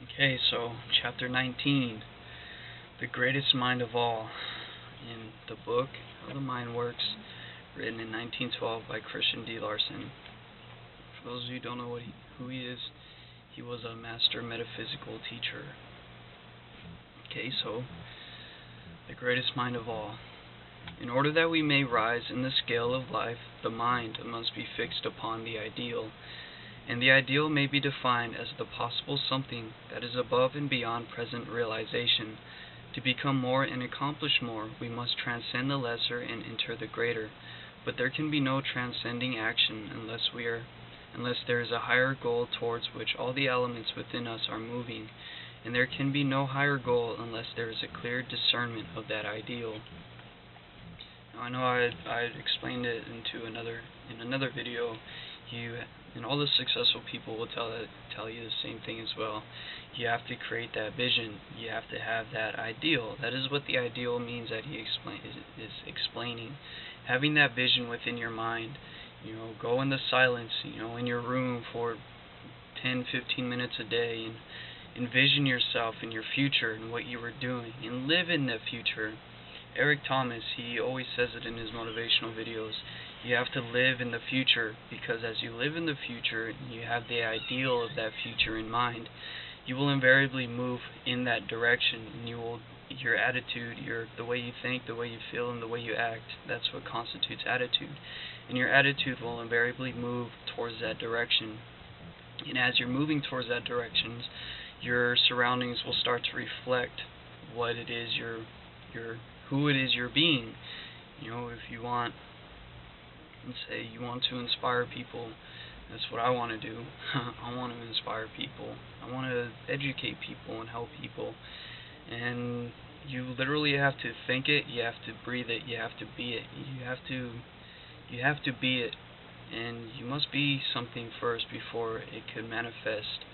Okay, so chapter 19, The Greatest Mind of All, in the book How the Mind Works, written in 1912 by Christian D. Larson. For those of you who don't know who he is, he was a master metaphysical teacher. Okay, so the greatest mind of all. In order that we may rise in the scale of life, the mind must be fixed upon the ideal, and the ideal may be defined as the possible something that is above and beyond present realization. To become more and accomplish more, we must transcend the lesser and enter the greater. But there can be no transcending action unless there is a higher goal towards which all the elements within us are moving, and there can be no higher goal unless there is a clear discernment of that ideal. Now, I know I explained it in another video. And all the successful people will tell you the same thing as well. You have to create that vision. You have to have that ideal. That is what the ideal means that he is explaining. Having that vision within your mind. Go in the silence, in your room for 10, 15 minutes a day and envision yourself in your future and what you were doing and live in the future. Eric Thomas, he always says it in his motivational videos. You have to live in the future, because as you live in the future, you have the ideal of that future in mind. You will invariably move in that direction, and your attitude, the way you think, the way you feel, and the way you act, that's what constitutes attitude. And your attitude will invariably move towards that direction. And as you're moving towards that direction, your surroundings will start to reflect what it is who it is you're being. If you want, let's say you want to inspire people, that's what I want to do. I want to inspire people. I want to educate people and help people. And you literally have to think it, you have to breathe it, you have to be it. You have to be it. And you must be something first before it could manifest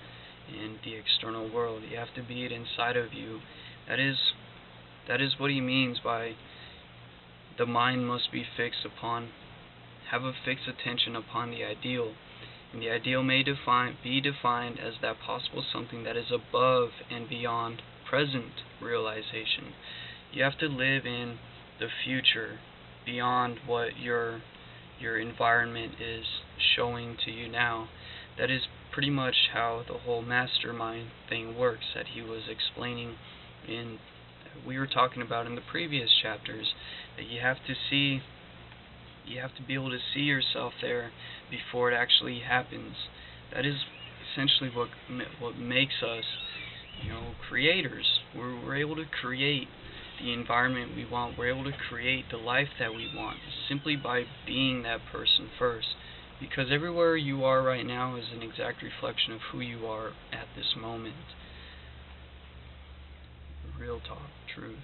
in the external world. You have to be it inside of you. That is what he means by the mind must be fixed upon, have a fixed attention upon the ideal. And the ideal may be defined as that possible something that is above and beyond present realization. You have to live in the future, beyond what your environment is showing to you now. That is pretty much how the whole mastermind thing works that he was explaining we were talking about in the previous chapters, that you have to be able to see yourself there before it actually happens. That is essentially what makes us, creators. We're able to create the environment we want. We're able to create the life that we want simply by being that person first. Because everywhere you are right now is an exact reflection of who you are at this moment. Real talk, truth.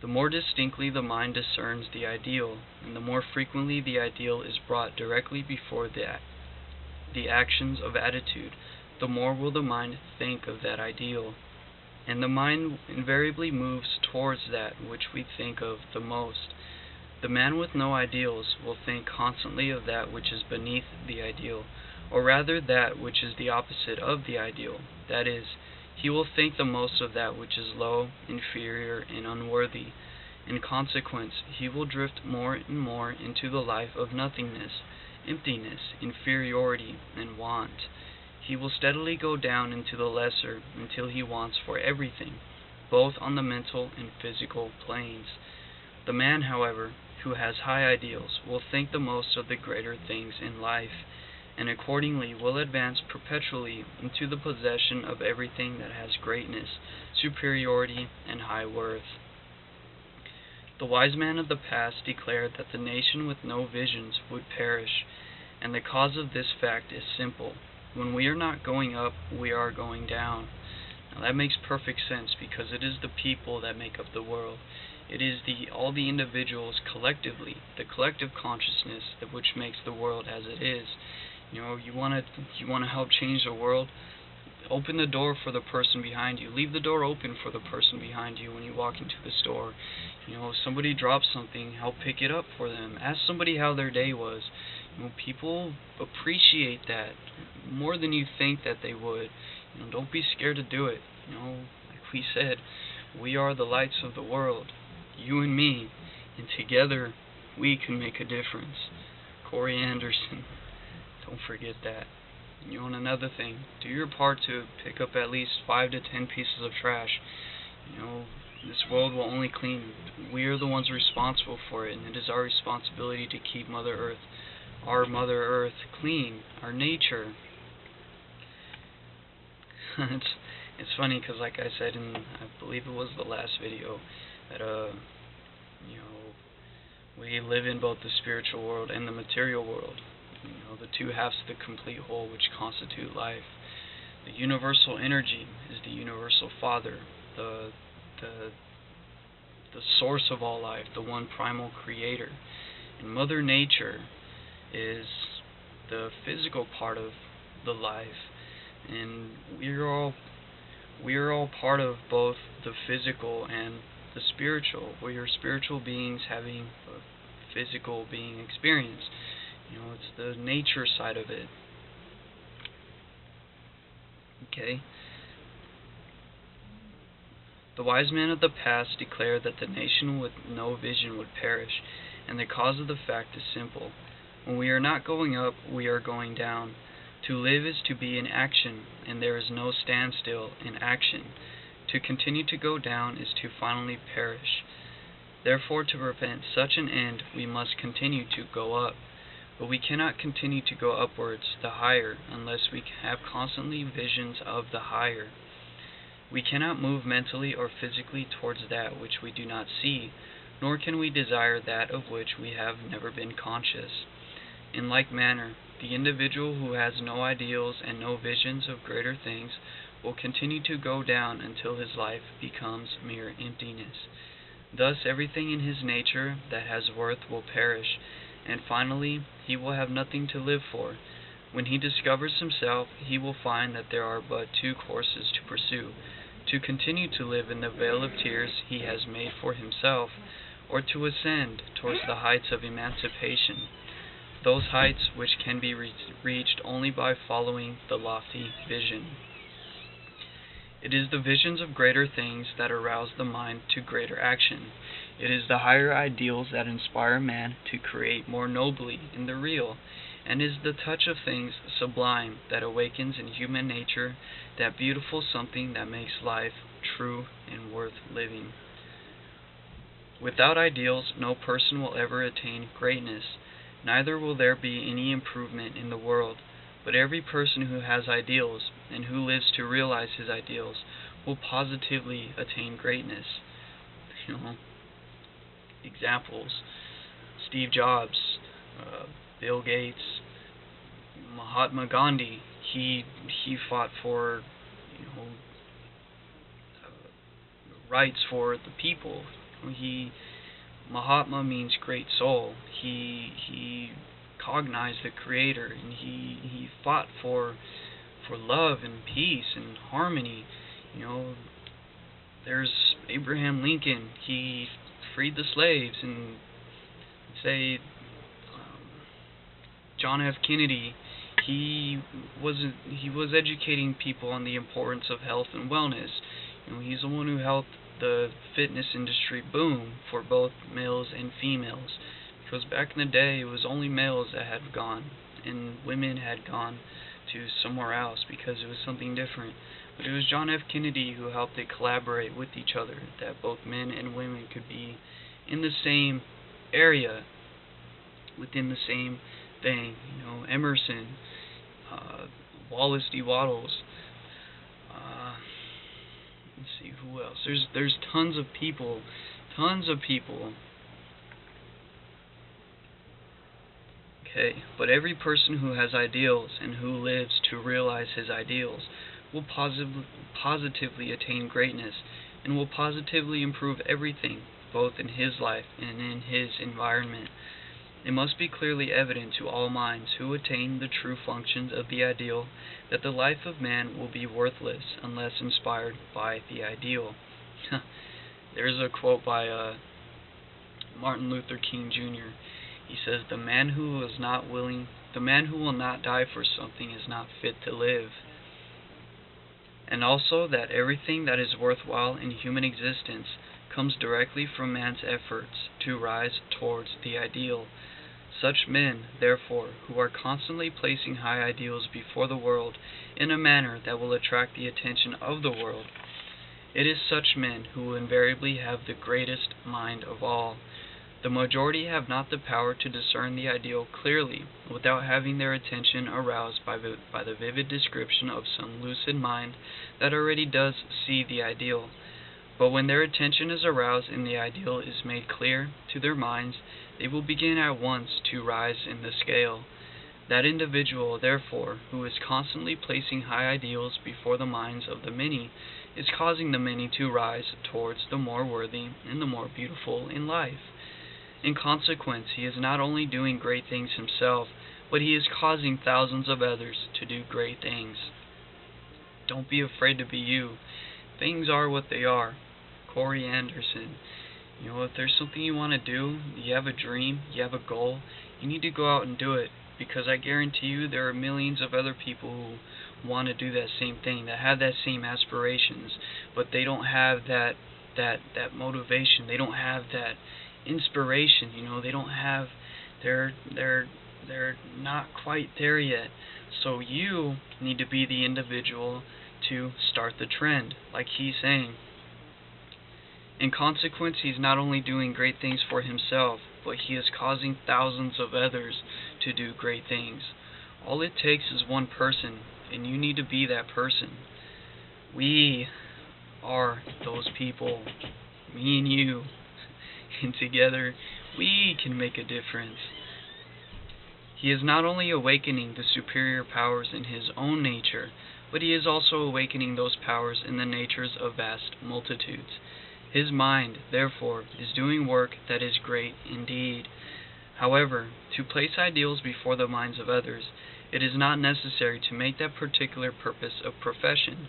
The more distinctly the mind discerns the ideal, and the more frequently the ideal is brought directly before the actions of attitude, the more will the mind think of that ideal. And the mind invariably moves towards that which we think of the most. The man with no ideals will think constantly of that which is beneath the ideal, or rather that which is the opposite of the ideal. That is, he will think the most of that which is low, inferior, and unworthy. In consequence, he will drift more and more into the life of nothingness, emptiness, inferiority, and want. He will steadily go down into the lesser until he wants for everything, both on the mental and physical planes. The man, however, who has high ideals will think the most of the greater things in life, and accordingly will advance perpetually into the possession of everything that has greatness, superiority, and high worth. The wise man of the past declared that the nation with no visions would perish, and the cause of this fact is simple. When we are not going up, we are going down. Now that makes perfect sense, because it is the people that make up the world. It is all the individuals collectively, the collective consciousness which makes the world as it is. You want to help change the world? Open the door for the person behind you. Leave the door open for the person behind you when you walk into the store. If somebody drops something, help pick it up for them. Ask somebody how their day was. People appreciate that more than you think that they would. Don't be scared to do it. Like we said, we are the lights of the world, you and me, and together we can make a difference. Corey Anderson, don't forget that. And another thing, do your part to pick up at least 5 to 10 pieces of trash. This world will only clean. We are the ones responsible for it, and it is our responsibility to keep our Mother Earth clean, our nature. It's funny because, like I said in, I believe it was the last video, that we live in both the spiritual world and the material world. The two halves of the complete whole which constitute life. The universal energy is the universal Father, the source of all life, the one primal creator. And Mother Nature is the physical part of the life. And we are all part of both the physical and the spiritual. We are spiritual beings having a physical being experience. It's the nature side of it. Okay? The wise men of the past declared that the nation with no vision would perish, and the cause of the fact is simple. When we are not going up, we are going down. To live is to be in action, and there is no standstill in action. To continue to go down is to finally perish. Therefore, to prevent such an end, we must continue to go up. But we cannot continue to go upwards, the higher, unless we have constantly visions of the higher. We cannot move mentally or physically towards that which we do not see, nor can we desire that of which we have never been conscious. In like manner, the individual who has no ideals and no visions of greater things will continue to go down until his life becomes mere emptiness. Thus everything in his nature that has worth will perish, and finally he will have nothing to live for. When he discovers himself, he will find that there are but two courses to pursue: to continue to live in the vale of tears he has made for himself, or to ascend towards the heights of emancipation, those heights which can be reached only by following the lofty vision. It is the visions of greater things that arouse the mind to greater action. It is the higher ideals that inspire man to create more nobly in the real, and is the touch of things sublime that awakens in human nature that beautiful something that makes life true and worth living. Without ideals, no person will ever attain greatness, neither will there be any improvement in the world. But every person who has ideals, and who lives to realize his ideals, will positively attain greatness. Examples: Steve Jobs, Bill Gates, Mahatma Gandhi. He fought for rights for the people. Mahatma means great soul. He cognized the Creator, and he fought for love and peace and harmony. There's Abraham Lincoln. He freed the slaves. And say John F. Kennedy, he was educating people on the importance of health and wellness. He's the one who helped the fitness industry boom for both males and females. Because back in the day, it was only males that had gone, and women had gone to somewhere else because it was something different. But it was John F. Kennedy who helped it collaborate with each other, that both men and women could be in the same area, within the same thing. Emerson, Wallace D. Wattles, let's see, who else? There's tons of people. Okay, but every person who has ideals and who lives to realize his ideals will positively attain greatness, and will positively improve everything, both in his life and in his environment. It must be clearly evident to all minds who attain the true functions of the ideal that the life of man will be worthless unless inspired by the ideal. There's a quote by Martin Luther King Jr. He says, the man who will not die for something is not fit to live. and also that everything that is worthwhile in human existence comes directly from man's efforts to rise towards the ideal. Such men, therefore, who are constantly placing high ideals before the world in a manner that will attract the attention of the world, it is such men who will invariably have the greatest mind of all. The majority have not the power to discern the ideal clearly without having their attention aroused by the vivid description of some lucid mind that already does see the ideal. But when their attention is aroused and the ideal is made clear to their minds, they will begin at once to rise in the scale. That individual, therefore, who is constantly placing high ideals before the minds of the many, is causing the many to rise towards the more worthy and the more beautiful in life. In consequence, he is not only doing great things himself, but he is causing thousands of others to do great things. Don't be afraid to be you. Things are what they are. Corey Anderson. If there's something you want to do, you have a dream, you have a goal, you need to go out and do it, because I guarantee you there are millions of other people who want to do that same thing, that have that same aspirations, but they don't have that motivation, they don't have that inspiration, they don't have, they're not quite there yet. So you need to be the individual to start the trend, like he's saying. In consequence, he's not only doing great things for himself, but he is causing thousands of others to do great things. All it takes is one person, and you need to be that person. We are those people, me and you, and together we can make a difference. He is not only awakening the superior powers in his own nature, but he is also awakening those powers in the natures of vast multitudes. His mind, therefore, is doing work that is great indeed. However, to place ideals before the minds of others, it is not necessary to make that particular purpose a profession,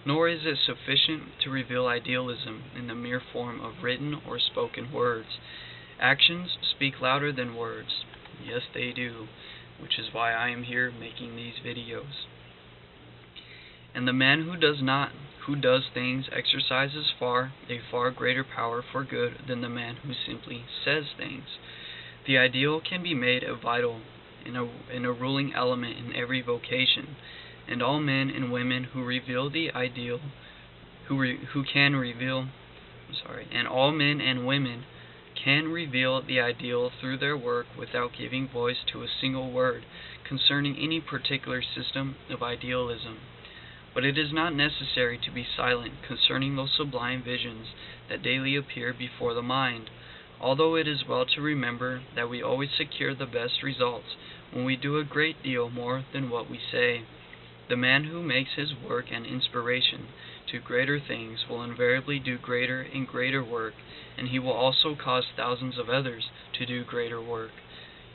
nor is it sufficient to reveal idealism in the mere form of written or spoken words. Actions speak louder than words. Yes, they do, which is why I am here making these videos. And the man who does things exercises a far greater power for good than the man who simply says things. The ideal can be made a vital and a ruling element in every vocation, and all men and women who reveal the ideal, and all men and women can reveal the ideal through their work without giving voice to a single word concerning any particular system of idealism. But it is not necessary to be silent concerning those sublime visions that daily appear before the mind, although it is well to remember that we always secure the best results when we do a great deal more than what we say. The man who makes his work an inspiration to greater things will invariably do greater and greater work, and he will also cause thousands of others to do greater work.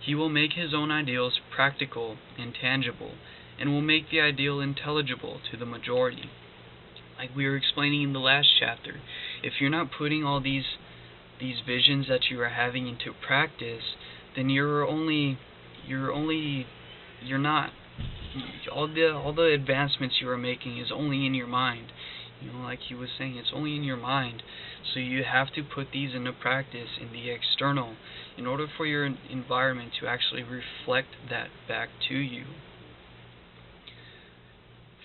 He will make his own ideals practical and tangible, and will make the ideal intelligible to the majority. Like we were explaining in the last chapter, if you're not putting all these visions that you are having into practice, then all the advancements you are making is only in your mind. Like he was saying, it's only in your mind. So you have to put these into practice in the external in order for your environment to actually reflect that back to you.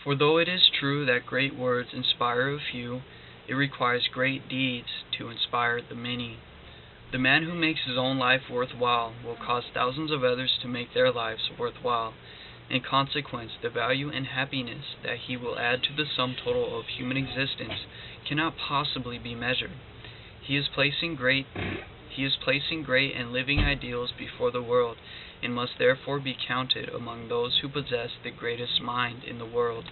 For though it is true that great words inspire a few, it requires great deeds to inspire the many. The man who makes his own life worthwhile will cause thousands of others to make their lives worthwhile. In consequence, the value and happiness that he will add to the sum total of human existence cannot possibly be measured. He is placing great and living ideals before the world, and must therefore be counted among those who possess the greatest mind in the world.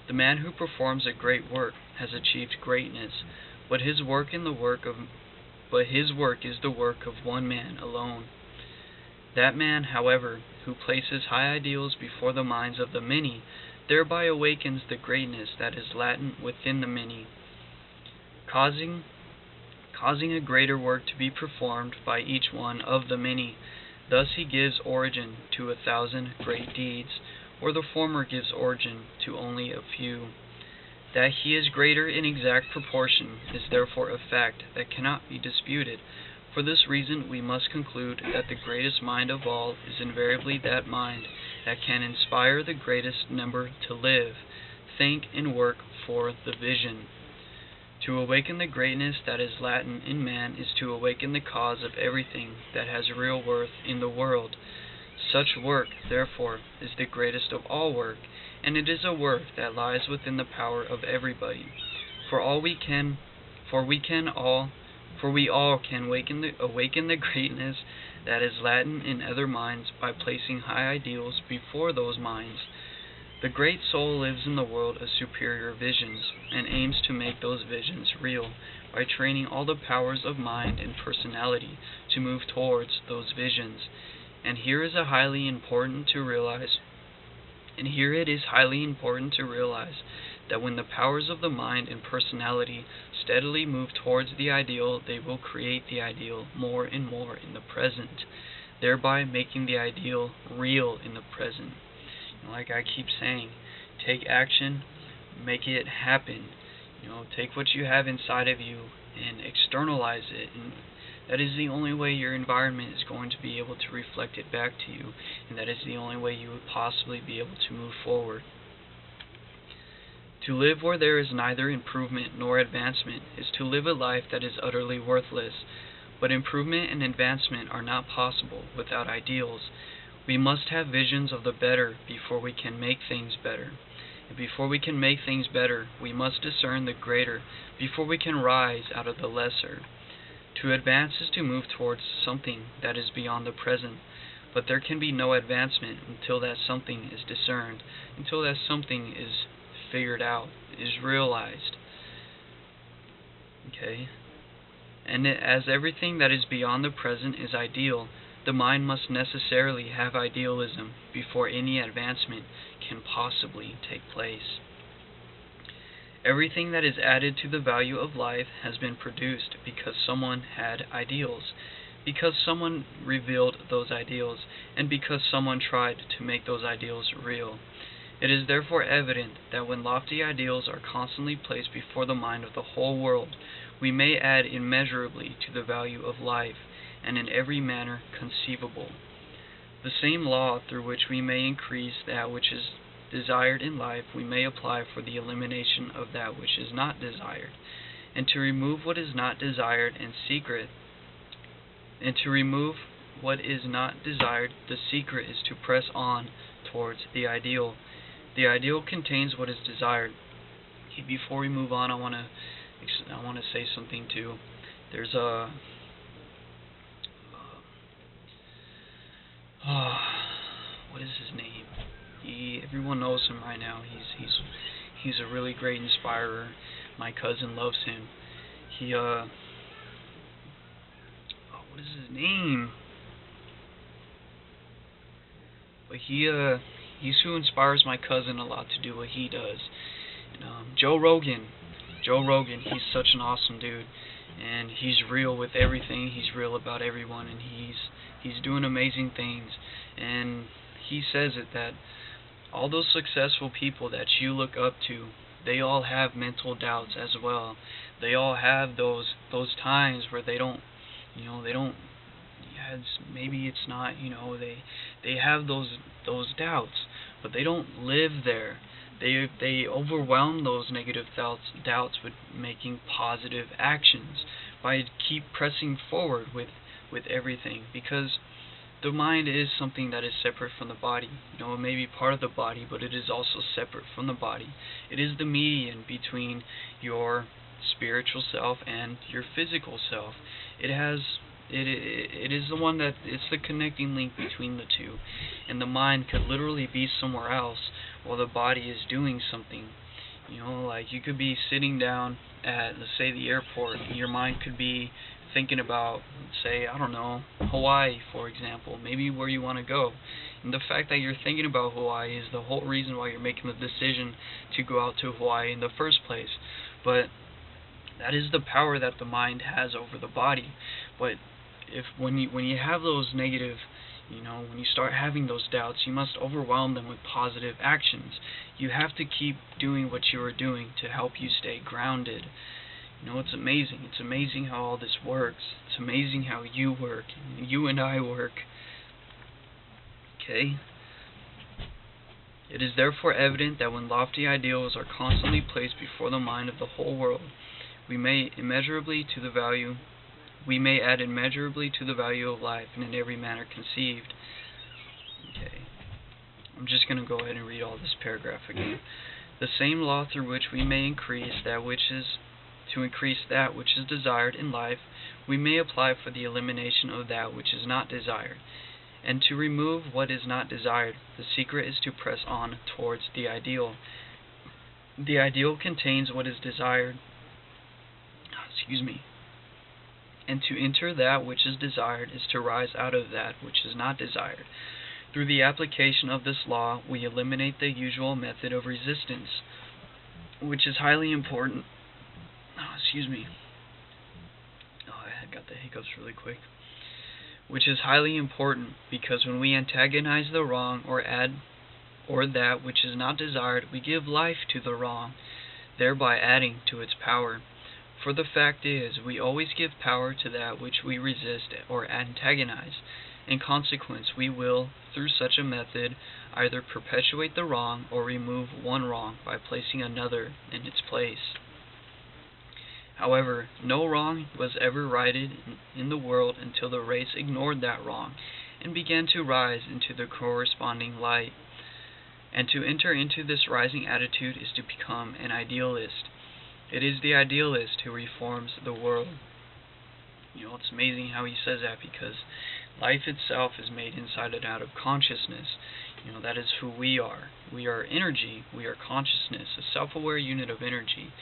The man who performs a great work has achieved greatness, but his work is the work of one man alone. That man, however, who places high ideals before the minds of the many, thereby awakens the greatness that is latent within the many, causing a greater work to be performed by each one of the many. Thus he gives origin to 1,000 great deeds, where the former gives origin to only a few. That he is greater in exact proportion is therefore a fact that cannot be disputed. For this reason we must conclude that the greatest mind of all is invariably that mind that can inspire the greatest number to live, think, and work for the vision. To awaken the greatness that is latent in man is to awaken the cause of everything that has real worth in the world. Such work, therefore, is the greatest of all work, and it is a work that lies within the power of everybody. For we all can awaken the greatness that is latent in other minds by placing high ideals before those minds. The great soul lives in the world of superior visions, and aims to make those visions real by training all the powers of mind and personality to move towards those visions. And here it is highly important to realize that when the powers of the mind and personality steadily move towards the ideal, they will create the ideal more and more in the present, thereby making the ideal real in the present. Like I keep saying, take action, make it happen. Take what you have inside of you and externalize it. And that is the only way your environment is going to be able to reflect it back to you, and that is the only way you would possibly be able to move forward. To live where there is neither improvement nor advancement is to live a life that is utterly worthless. But improvement and advancement are not possible without ideals. We must have visions of the better before we can make things better. And before we can make things better, we must discern the greater before we can rise out of the lesser. To advance is to move towards something that is beyond the present, but there can be no advancement until that something is discerned, until that something is figured out, is realized. Okay? And as everything that is beyond the present is ideal, the mind must necessarily have idealism before any advancement can possibly take place. Everything that is added to the value of life has been produced because someone had ideals, because someone revealed those ideals, and because someone tried to make those ideals real. It is therefore evident that when lofty ideals are constantly placed before the mind of the whole world, we may add immeasurably to the value of life, and in every manner conceivable. The same law through which we may increase that which is desired in life, we may apply for the elimination of that which is not desired, and to remove what is not desired the secret is to press on towards the ideal. The ideal contains what is desired. Okay, before we move on, I want to say something too. There's a what is his name? Everyone knows him right now. He's a really great inspirer. My cousin loves him. What is his name? But he's who inspires my cousin a lot to do what he does. And, Joe Rogan, he's such an awesome dude, and he's real with everything. He's real about everyone, and he's doing amazing things. And he says that all those successful people that you look up to, they all have mental doubts as well. They all have those times where maybe it's not, they have those doubts, but they don't live there. They overwhelm those negative doubts with making positive actions, by keep pressing forward with everything, because the mind is something that is separate from the body. It may be part of the body, but it is also separate from the body. It is the median between your spiritual self and your physical self. It is the one that it's the connecting link between the two. And the mind could literally be somewhere else while the body is doing something. Like you could be sitting down at, let's say, the airport, and your mind could be thinking about, say, I don't know, Hawaii, for example, maybe where you want to go. And the fact that you're thinking about Hawaii is the whole reason why you're making the decision to go out to Hawaii in the first place. But that is the power that the mind has over the body. But when you have those negative, When you start having those doubts, you must overwhelm them with positive actions. You have to keep doing what you are doing to help you stay grounded. It's amazing. It's amazing how all this works. It's amazing how you work, and you and I work. Okay? It is therefore evident that when lofty ideals are constantly placed before the mind of the whole world, we may add immeasurably to the value of life, and in every manner conceived. Okay. I'm just going to go ahead and read all this paragraph again. The same law through which we may increase that which is desired in life, we may apply for the elimination of that which is not desired. And to remove what is not desired, the secret is to press on towards the ideal. The ideal contains what is desired. And to enter that which is desired is to rise out of that which is not desired. Through the application of this law, we eliminate the usual method of resistance, which is highly important. I got the hiccups really quick. Which is highly important because when we antagonize the wrong or that which is not desired, we give life to the wrong, thereby adding to its power. For the fact is, we always give power to that which we resist or antagonize. In consequence, we will, through such a method, either perpetuate the wrong or remove one wrong by placing another in its place. However, no wrong was ever righted in the world until the race ignored that wrong and began to rise into the corresponding light. And to enter into this rising attitude is to become an idealist. It is the idealist who reforms the world. It's amazing how he says that, because life itself is made inside and out of consciousness. That is who we are. We are energy. We are consciousness, a self-aware unit of energy.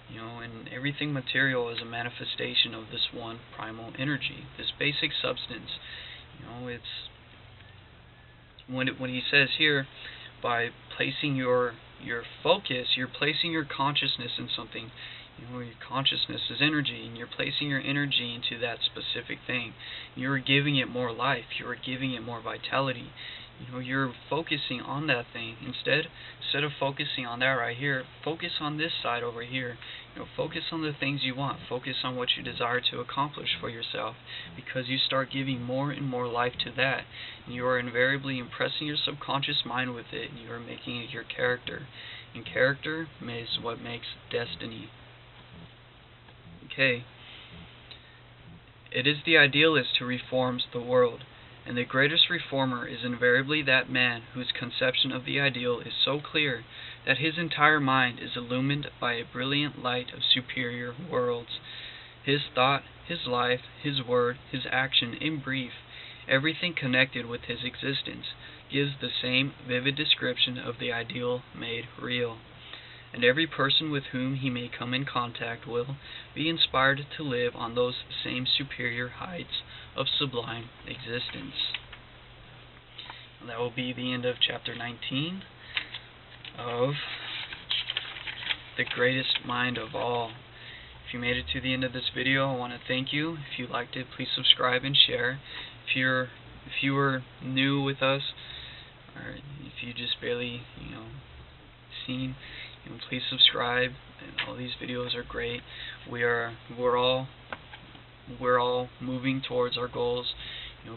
And everything material is a manifestation of this one primal energy, this basic substance. It's when he says here, by placing your focus, you're placing your consciousness in something. Your consciousness is energy, and you're placing your energy into that specific thing. You're giving it more life. You're giving it more vitality. You're focusing on that thing. Instead of focusing on that right here, focus on this side over here. Focus on the things you want. Focus on what you desire to accomplish for yourself, because you start giving more and more life to that. And you are invariably impressing your subconscious mind with it, and you are making it your character. And character is what makes destiny. Okay. It is the idealist who reforms the world. And the greatest reformer is invariably that man whose conception of the ideal is so clear that his entire mind is illumined by a brilliant light of superior worlds. His thought, his life, his word, his action, in brief, everything connected with his existence, gives the same vivid description of the ideal made real. And every person with whom he may come in contact will be inspired to live on those same superior heights of sublime existence. And that will be the end of chapter 19 of The Greatest Mind of All. If you made it to the end of this video, I want to thank you. If you liked it, please subscribe and share. If you were new with us, or if you just barely seen, please subscribe. And all these videos are great. We're all moving towards our goals,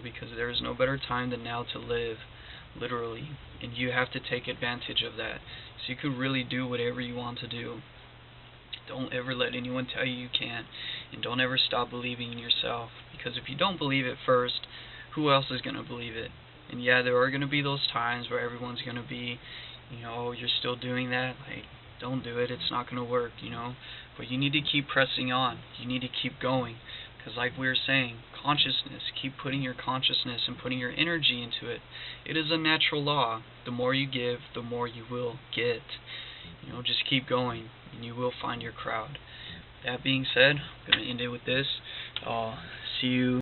because there is no better time than now to live, literally, and you have to take advantage of that, so you can really do whatever you want to do. Don't ever let anyone tell you you can't, and don't ever stop believing in yourself, because if you don't believe it first, who else is going to believe it? And yeah, there are going to be those times where everyone's going to be, oh, you're still doing that? Like, don't do it. It's not going to work, But you need to keep pressing on. You need to keep going. Because like we were saying, consciousness, keep putting your consciousness and putting your energy into it. It is a natural law. The more you give, the more you will get. Just keep going, and you will find your crowd. That being said, I'm going to end it with this. I'll see you